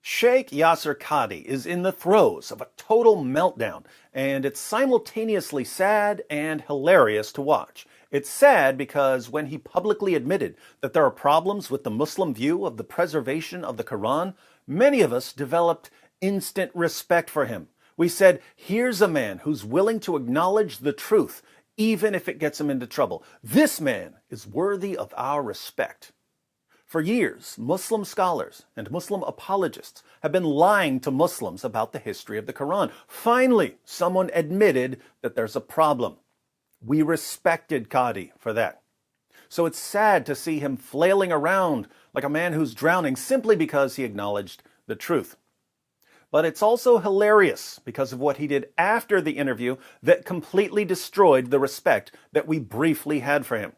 Sheikh Yasir Qadhi is in the throes of a total meltdown, and it's simultaneously sad and hilarious to watch. It's sad because when he publicly admitted that there are problems with the Muslim view of the preservation of the Quran, many of us developed instant respect for him. We said, here's a man who's willing to acknowledge the truth, even if it gets him into trouble. This man is worthy of our respect. For years, Muslim scholars and Muslim apologists have been lying to Muslims about the history of the Quran. Finally, someone admitted that there's a problem. We respected Qadhi for that. So it's sad to see him flailing around like a man who's drowning simply because he acknowledged the truth. But it's also hilarious because of what he did after the interview that completely destroyed the respect that we briefly had for him.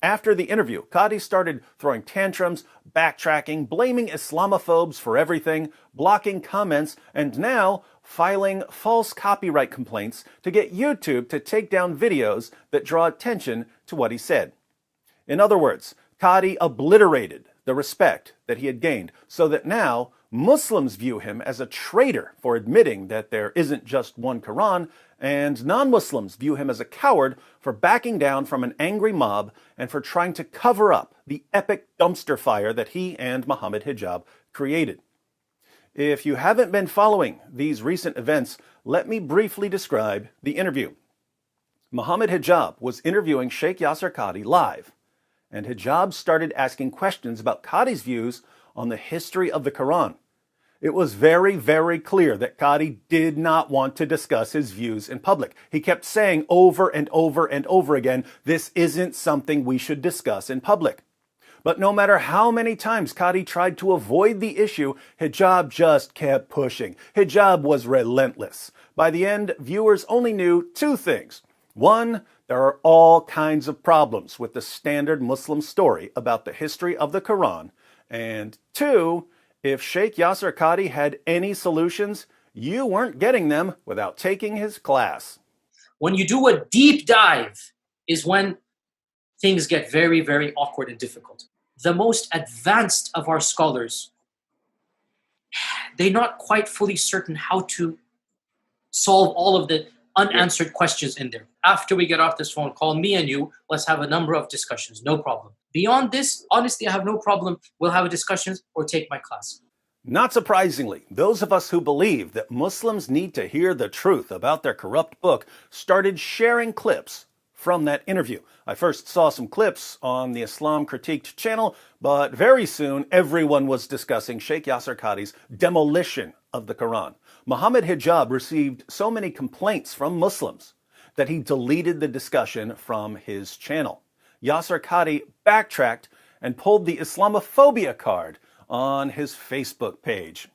After the interview, Qadhi started throwing tantrums, backtracking, blaming Islamophobes for everything, blocking comments, and now filing false copyright complaints to get YouTube to take down videos that draw attention to what he said. In other words, Qadhi obliterated the respect that he had gained so that now Muslims view him as a traitor for admitting that there isn't just one Quran, and non-Muslims view him as a coward for backing down from an angry mob and for trying to cover up the epic dumpster fire that he and Muhammad Hijab created. If you haven't been following these recent events, let me briefly describe the interview. Muhammad Hijab was interviewing Sheikh Yasir Qadhi live, and Hijab started asking questions about Qadhi's views on the history of the Quran. It was very, very clear that Qadhi did not want to discuss his views in public. He kept saying over and over and over again, this isn't something we should discuss in public. But no matter how many times Qadhi tried to avoid the issue, Hijab just kept pushing. Hijab was relentless. By the end, viewers only knew two things. One, there are all kinds of problems with the standard Muslim story about the history of the Quran. And two, if Sheikh Yasir Qadhi had any solutions, you weren't getting them without taking his class. When you do a deep dive is when things get very, very awkward and difficult. The most advanced of our scholars, they're not quite fully certain how to solve all of the unanswered questions in there. After we get off this phone call, me and you, let's have a number of discussions, no problem. Beyond this, honestly, I have no problem. We'll have a discussion or take my class. Not surprisingly, those of us who believe that Muslims need to hear the truth about their corrupt book started sharing clips from that interview. I first saw some clips on the Islam Critiqued channel, but very soon everyone was discussing Sheikh Yasir Qadhi's demolition of the Quran. Muhammad Hijab received so many complaints from Muslims that he deleted the discussion from his channel. Yasir Qadhi backtracked and pulled the Islamophobia card on his Facebook page.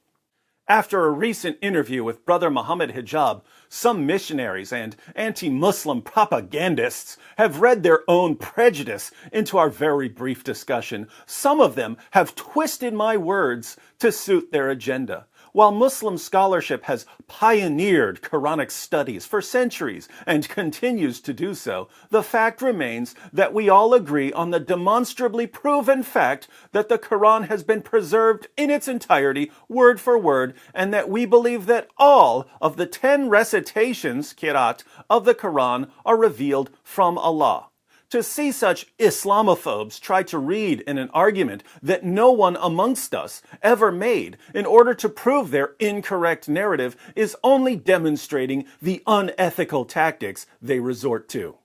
After a recent interview with Brother Muhammad Hijab, some missionaries and anti-Muslim propagandists have read their own prejudice into our very brief discussion. Some of them have twisted my words to suit their agenda. While Muslim scholarship has pioneered Quranic studies for centuries and continues to do so, the fact remains that we all agree on the demonstrably proven fact that the Quran has been preserved in its entirety, word for word, and that we believe that all of the 10 recitations, Qiraat, of the Quran are revealed from Allah. To see such Islamophobes try to read in an argument that no one amongst us ever made in order to prove their incorrect narrative is only demonstrating the unethical tactics they resort to.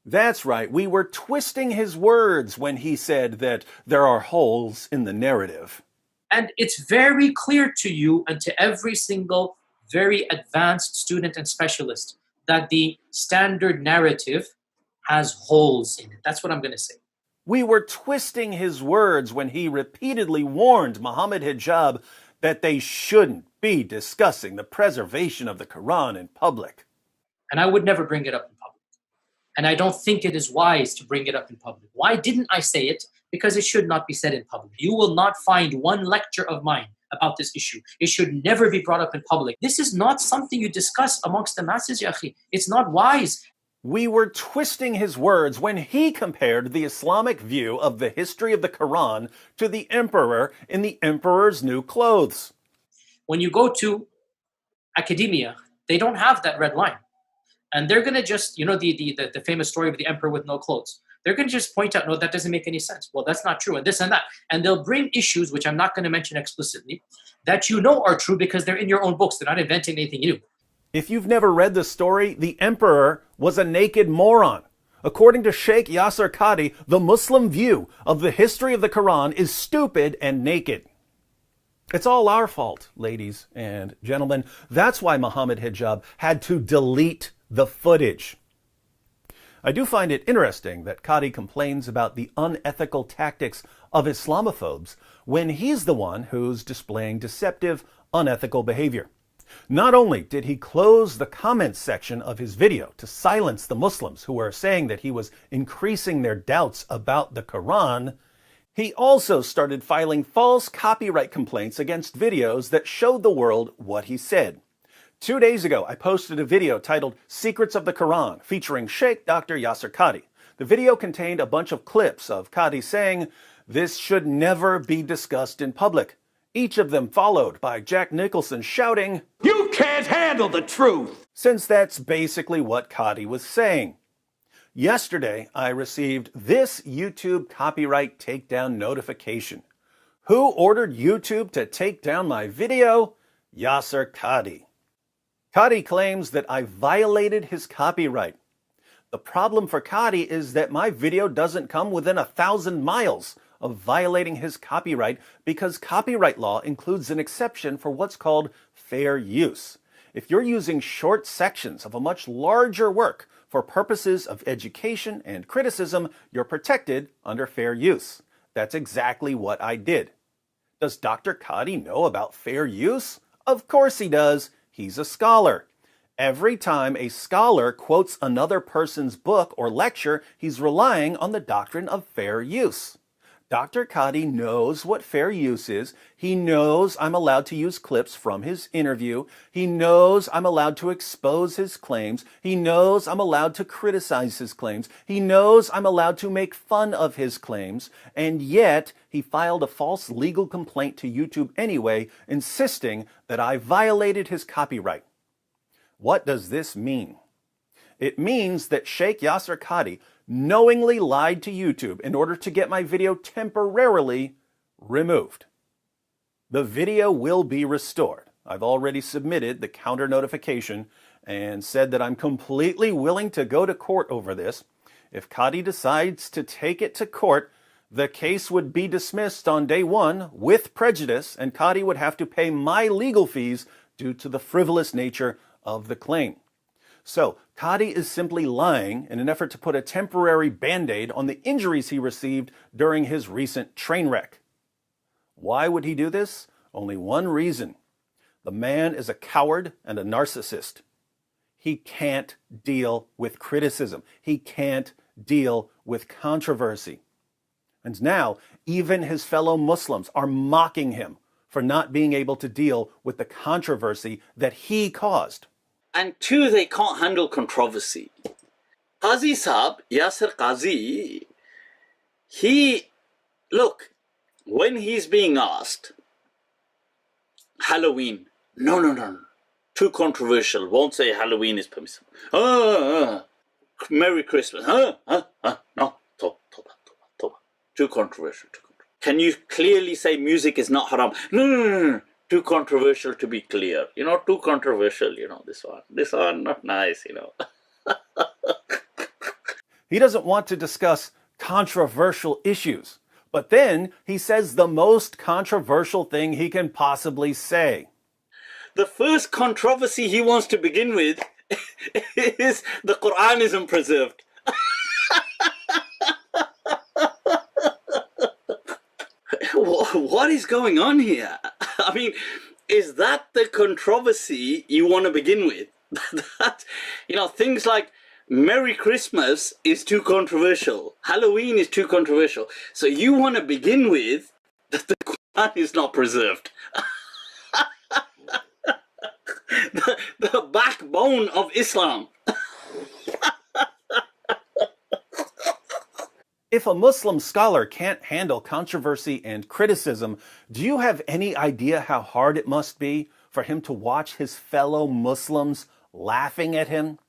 That's right, we were twisting his words when he said that there are holes in the narrative. And it's very clear to you and to every single very advanced student and specialist that the standard narrative has holes in it. That's what I'm going to say. We were twisting his words when he repeatedly warned Muhammad Hijab that they shouldn't be discussing the preservation of the Quran in public. And I would never bring it up in public. And I don't think it is wise to bring it up in public. Why didn't I say it? Because it should not be said in public. You will not find one lecture of mine about this issue. It should never be brought up in public. This is not something you discuss amongst the masses, ya akhi. It's not wise. We were twisting his words when he compared the Islamic view of the history of the Quran to the emperor in the emperor's new clothes. when you go to academia, they don't have that red line. And they're going to just, the famous story of the emperor with no clothes. They're going to just point out, no, that doesn't make any sense. Well, that's not true, and this and that. And they'll bring issues, which I'm not going to mention explicitly, that you know are true because they're in your own books. They're not inventing anything new. If you've never read the story, the emperor was a naked moron. According to Sheikh Yasir Qadhi, the Muslim view of the history of the Quran is stupid and naked. It's all our fault, ladies and gentlemen. That's why Muhammad Hijab had to delete the footage. I do find it interesting that Qadhi complains about the unethical tactics of Islamophobes when he's the one who's displaying deceptive, unethical behavior. Not only did he close the comments section of his video to silence the Muslims who were saying that he was increasing their doubts about the Quran, he also started filing false copyright complaints against videos that showed the world what he said. 2 days ago, I posted a video titled Secrets of the Quran featuring Sheikh Dr. Yasir Qadhi. The video contained a bunch of clips of Qadhi saying, "This should never be discussed in public." Each of them followed by Jack Nicholson shouting, "You can't handle the truth!" Since that's basically what Qadhi was saying. Yesterday, I received this YouTube copyright takedown notification. Who ordered YouTube to take down my video? Yasir Qadhi. Qadhi claims that I violated his copyright. The problem for Qadhi is that my video doesn't come within 1,000 miles of violating his copyright because copyright law includes an exception for what's called fair use. If you're using short sections of a much larger work for purposes of education and criticism, you're protected under fair use. That's exactly what I did. Does Dr. Qadhi know about fair use? Of course he does. He's a scholar. Every time a scholar quotes another person's book or lecture, he's relying on the doctrine of fair use. Dr. Qadhi knows what fair use is. He knows I'm allowed to use clips from his interview. He knows I'm allowed to expose his claims. He knows I'm allowed to criticize his claims. He knows I'm allowed to make fun of his claims. And yet, he filed a false legal complaint to YouTube anyway, insisting that I violated his copyright. What does this mean? It means that Sheikh Yasir Qadhi knowingly lied to YouTube in order to get my video temporarily removed. The video will be restored. I've already submitted the counter notification and said that I'm completely willing to go to court over this. If Qadhi decides to take it to court, the case would be dismissed on day one with prejudice, and Qadhi would have to pay my legal fees due to the frivolous nature of the claim. So, Qadhi is simply lying in an effort to put a temporary band-aid on the injuries he received during his recent train wreck. Why would he do this? Only one reason. The man is a coward and a narcissist. He can't deal with criticism. He can't deal with controversy. And now, even his fellow Muslims are mocking him for not being able to deal with the controversy that he caused. And two, they can't handle controversy. Qadhi Sahab, Yasir Qadhi, look, when he's being asked, Halloween, no, too controversial, won't say Halloween is permissible. Merry Christmas, no, toba, too controversial. Can you clearly say music is not haram? No. Too controversial to be clear. Too controversial, this one, not nice, He doesn't want to discuss controversial issues, but then he says the most controversial thing he can possibly say. The first controversy he wants to begin with is the Quran isn't preserved. What is going on here? I mean, is that the controversy you want to begin with? Things like Merry Christmas is too controversial. Halloween is too controversial. So you want to begin with that the Quran is not preserved. the backbone of Islam. If a Muslim scholar can't handle controversy and criticism, do you have any idea how hard it must be for him to watch his fellow Muslims laughing at him?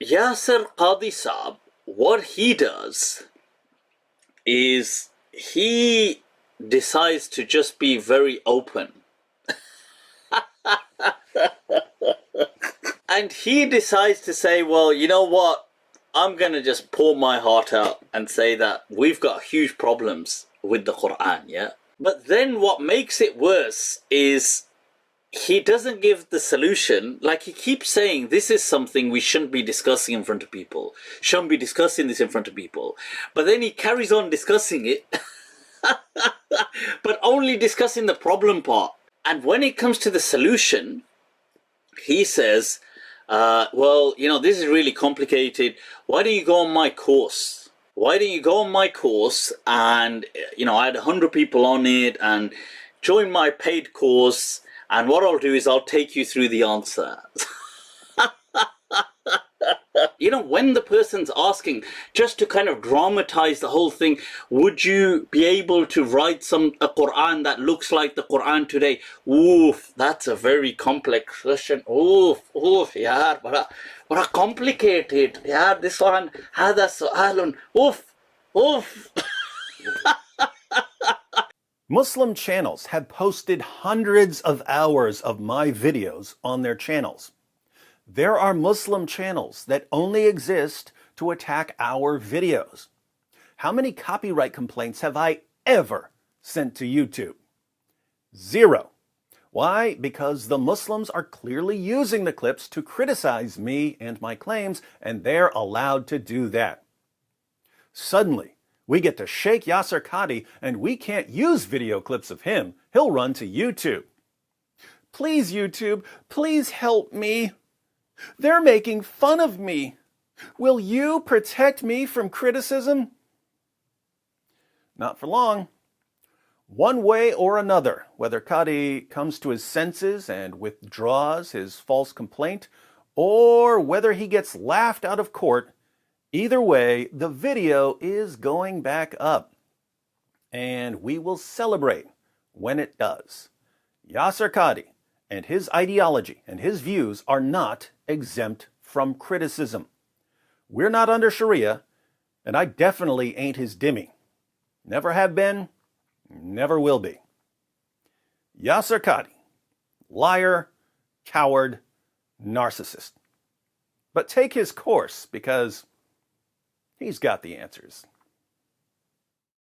Yasir Qadhi Saab, what he does is he decides to just be very open. And he decides to say, well, you know what? I'm going to just pour my heart out and say that we've got huge problems with the Quran, yeah? But then what makes it worse is he doesn't give the solution. Like, he keeps saying this is something we shouldn't be discussing in front of people. Shouldn't be discussing this in front of people. But then he carries on discussing it, but only discussing the problem part. And when it comes to the solution, he says, well, you know, this is really complicated. Why don't you go on my course? Why don't you go on my course and, you know, I had 100 people on it, and join my paid course, and what I'll do is I'll take you through the answer. You know, when the person's asking, just to kind of dramatize the whole thing, would you be able to write a Quran that looks like the Quran today? Oof, that's a very complex question. Oof, yeah, what a complicated. Yeah, this one, hada su'alun. Oof. Muslim channels have posted hundreds of hours of my videos on their channels. There are Muslim channels that only exist to attack our videos. How many copyright complaints have I ever sent to YouTube? 0. Why? Because the Muslims are clearly using the clips to criticize me and my claims, and they're allowed to do that. Suddenly, we get to Sheikh Yasir Qadhi, and we can't use video clips of him. He'll run to YouTube. Please, YouTube, please help me. They're making fun of me. Will you protect me from criticism? Not for long. One way or another, whether Qadhi comes to his senses and withdraws his false complaint, or whether he gets laughed out of court, either way, the video is going back up. And we will celebrate when it does. Yasir Qadhi and his ideology and his views are not exempt from criticism. We're not under Sharia, and I definitely ain't his dhimmi. Never have been, never will be. Yasir Qadhi, liar, coward, narcissist. But take his course, because he's got the answers.